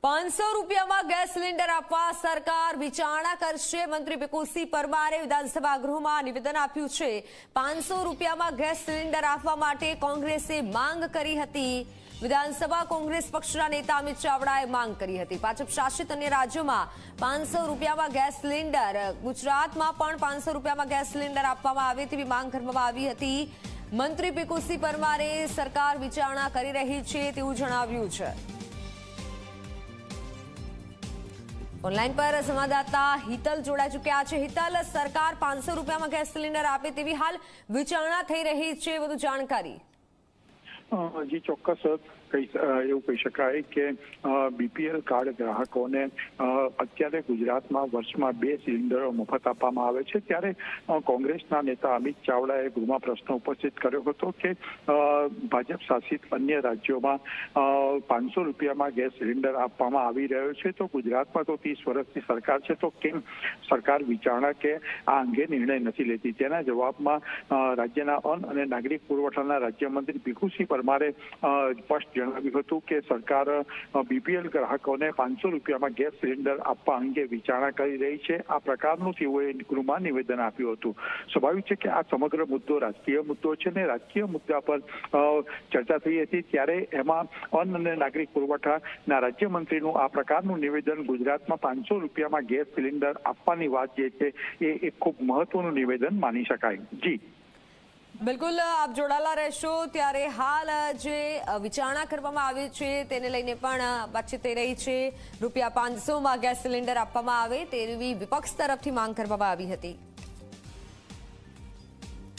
500 રૂપિયામાં gas cylinder આપવા સરકાર વિચારણા કરશે। મંત્રી પીકુસિંહ પરમારે વિધાનસભા ગૃહમાં નિવેદન આપ્યું છે। 500 રૂપિયામાં ગેસ સિલિન્ડર આપવા માટે કોંગ્રેસે માંગ કરી હતી। વિધાનસભા કોંગ્રેસ પક્ષના નેતા અમિત ચાવડાએ માંગ કરી હતી। ભાજપ શાસિત અન્ય રાજ્યોમાં 500 રૂપિયામાં ગેસ સિલિન્ડર, ગુજરાતમાં પણ 500 રૂપિયામાં ગેસ સિલિન્ડર આપવામાં આવે તેવી માંગ કરવામાં આવી હતી। મંત્રી પીકુસિંહ પરમારે સરકાર વિચારણા કરી રહી છે તેવું જણાવ્યું છે। ઓનલાઈન પર સંવાદદાતા હિતલ જોડાઈ ચૂક્યા છે। હિતલ, સરકાર 500 રૂપિયામાં ગેસ સિલિન્ડર આપે તેવી હાલ વિચારણા થઈ રહી છે, વધુ જાણકારી। જી ચોક્કસ એવું કહી શકાય કે બીપીએલ કાર્ડ ગ્રાહકોને અત્યારે ગુજરાતમાં વર્ષમાં 2 સિલિન્ડરો મફત આપવામાં આવે છે। ત્યારે કોંગ્રેસના નેતા અમિત ચાવડાએ ગૃહમાં પ્રશ્ન ઉપસ્થિત કર્યો હતો કે ભાજપ શાસિત અન્ય રાજ્યોમાં 500 રૂપિયામાં ગેસ સિલિન્ડર આપવામાં આવી રહ્યો છે, તો ગુજરાતમાં તો 30 વર્ષની સરકાર છે, તો કેમ સરકાર વિચારણા કે આ અંગે નિર્ણય નથી લેતી? તેના જવાબમાં રાજ્યના અન્ન અને નાગરિક પુરવઠાના રાજ્યમંત્રી પીકુસિંહ પરમારે સ્પષ્ટ જણાવ્યું હતું કે સરકાર બીપીએલ ગ્રાહકોને 500 રૂપિયામાં ગેસ સિલિન્ડર આપવા અંગે વિચારણા કરી રહી છે। આ પ્રકારનું તેઓએ ગૃહમાં નિવેદન આપ્યું હતું। સ્વાભાવિક છે કે આ સમગ્ર મુદ્દો રાજકીય મુદ્દો છે ને રાજકીય મુદ્દા પર ચર્ચા થઈ હતી, ત્યારે એમાં અન્ન અને નાગરિક પુરવઠાના રાજ્યમંત્રીનું આ પ્રકારનું નિવેદન ગુજરાતમાં 500 રૂપિયામાં ગેસ સિલિન્ડર આપવાની વાત જે છે એ ખૂબ મહત્વનું નિવેદન માની શકાય। જી બિલકુલ, આપ જોડાયેલા રહેશો। ત્યારે હાલ જે વિચારણા કરવામાં આવી છે તેને લઈને પણ વાતચીત થઈ રહી છે। ₹500માં ગેસ સિલિન્ડર આપવામાં આવે તેવી વિપક્ષ તરફથી માંગ કરવામાં આવી હતી।